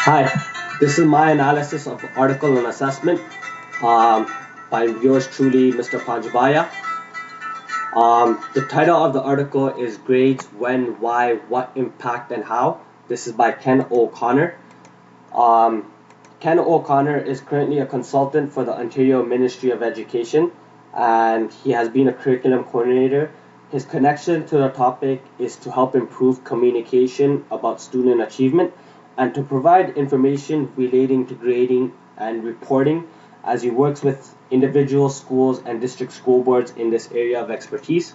Hi, this is my analysis of article and assessment by yours truly, Mr. Panjabaya. The title of the article is Grades When, Why, What Impact, and How. This is by Ken O'Connor. Um, Ken O'Connor is currently a consultant for the Ontario Ministry of Education, and he has been a curriculum coordinator. His connection to the topic is to help improve communication about student achievement and to provide information relating to grading and reporting as he works with individual schools and district school boards in this area of expertise.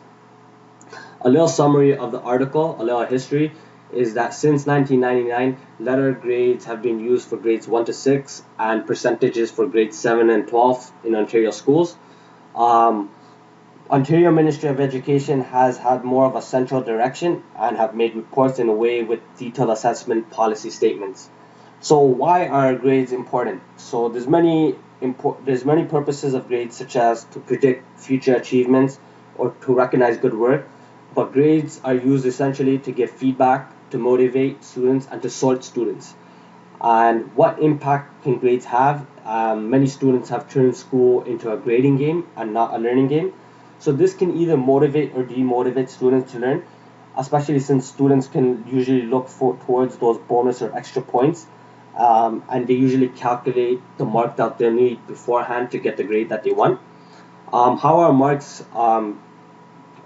A little summary of the article, a little history, is that since 1999, letter grades have been used for grades 1 to 6 and percentages for grades 7 and 12 in Ontario schools. Um, Ontario Ministry of Education has had more of a central direction and have made reports in a way with detailed assessment policy statements. So why are grades important? So there's many purposes of grades, such as to predict future achievements or to recognize good work, but grades are used essentially to give feedback, to motivate students, and to sort students. And what impact can grades have? Many students have turned school into a grading game and not a learning game. So this can either motivate or demotivate students to learn, especially since students can usually look towards those bonus or extra points, and they usually calculate the mark that they need beforehand to get the grade that they want. Um, how are marks um,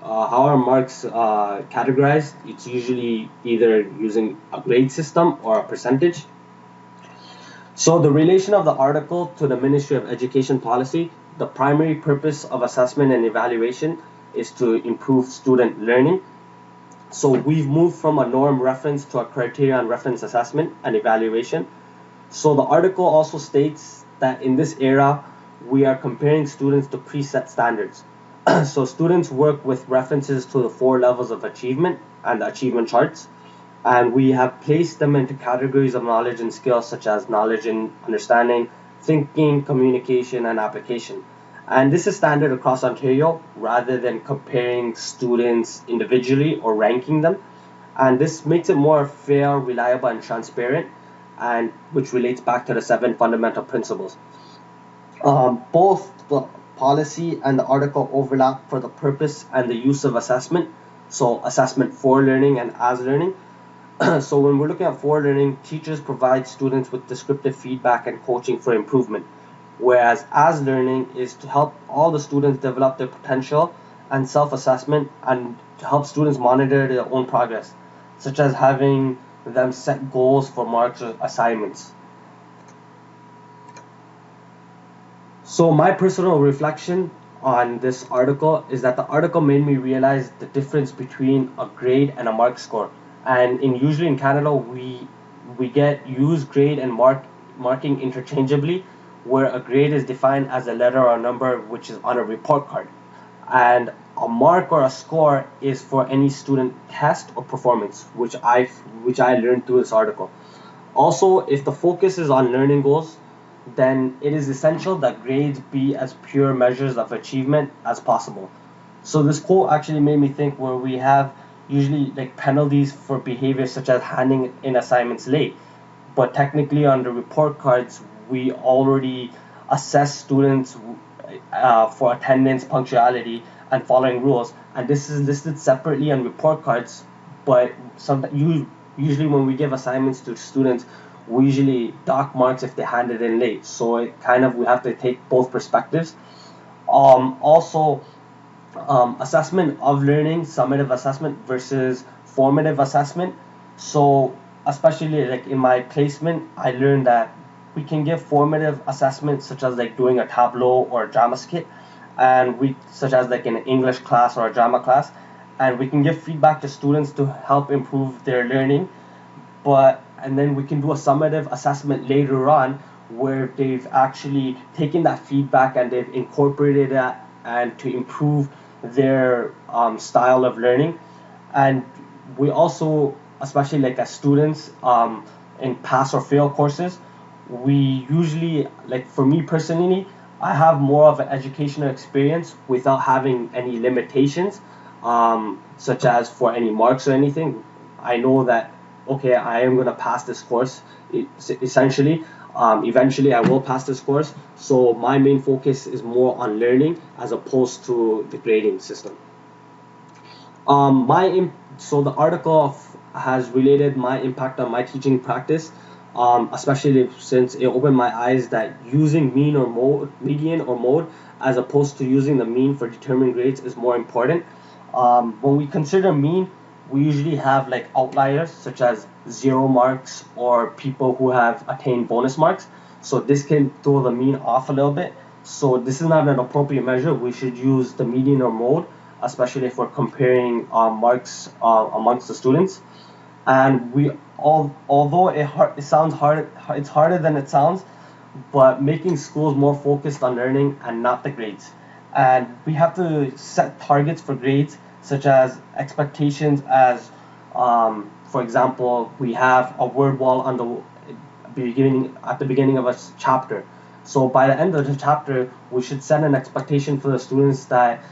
categorized? It's usually either using a grade system or a percentage. So the relation of the article to the Ministry of Education policy, the primary purpose of assessment and evaluation is to improve student learning. So we've moved from a norm reference to a criterion reference assessment and evaluation. So the article also states that in this era, we are comparing students to preset standards. So students work with references to the four levels of achievement and the achievement charts, and we have placed them into categories of knowledge and skills such as knowledge and understanding, thinking, communication, and application. And this is standard across Ontario rather than comparing students individually or ranking them. And this makes it more fair, reliable, and transparent, and which relates back to the seven fundamental principles. Both the policy and the article overlap for the purpose and the use of assessment. So assessment for learning and as learning. So when we're looking at for learning, teachers provide students with descriptive feedback and coaching for improvement, whereas as learning is to help all the students develop their potential and self-assessment and to help students monitor their own progress, such as having them set goals for marks or assignments. So my personal reflection on this article is that the article made me realize the difference between a grade and a mark score. And usually in Canada, we get use grade and marking interchangeably, where a grade is defined as a letter or a number which is on a report card, and a mark or a score is for any student test or performance, which I learned through this article. Also, if the focus is on learning goals, then it is essential that grades be as pure measures of achievement as possible. So this quote actually made me think where we have usually like penalties for behavior such as handing in assignments late, but technically on the report cards we already assess students for attendance, punctuality, and following rules, and this is listed separately on report cards. But usually when we give assignments to students, we usually dock marks if they hand it in late. So it kind of we have to take both perspectives. Also, assessment of learning, summative assessment versus formative assessment. So especially like in my placement, I learned that we can give formative assessments such as like doing a tableau or a drama skit, and we such as like in an English class or a drama class, and we can give feedback to students to help improve their learning. But and then we can do a summative assessment later on where they've actually taken that feedback and they've incorporated that and to improve their style of learning. And we also, especially like as students in pass or fail courses, we usually, like for me personally, I have more of an educational experience without having any limitations, such as for any marks or anything. I know that okay, I am going to pass this course. Essentially, eventually I will pass this course. So my main focus is more on learning as opposed to the grading system. So the article has related my impact on my teaching practice, especially since it opened my eyes that using median or mode, as opposed to using the mean for determining grades is more important. When we consider mean, we usually have like outliers such as 0 marks or people who have attained bonus marks. So this can throw the mean off a little bit. So this is not an appropriate measure. We should use the median or mode, especially if we're comparing marks amongst the students. And although it sounds hard, it's harder than it sounds, but making schools more focused on learning and not the grades. And we have to set targets for grades, such as expectations as, for example, we have a word wall on the beginning of a chapter. So by the end of the chapter, we should set an expectation for the students that,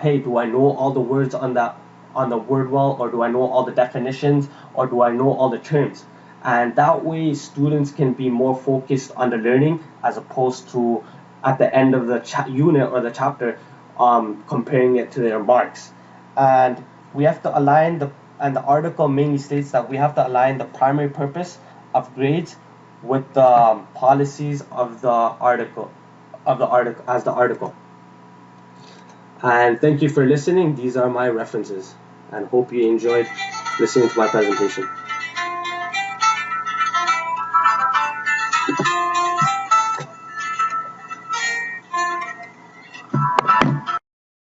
hey, do I know all the words on the word wall, or do I know all the definitions, or do I know all the terms? And that way, students can be more focused on the learning as opposed to at the end of the unit or the chapter, comparing it to their marks. And we have to align the article mainly states that we have to align the primary purpose of grades with the policies of the article. And thank you for listening. These are my references, and hope you enjoyed listening to my presentation.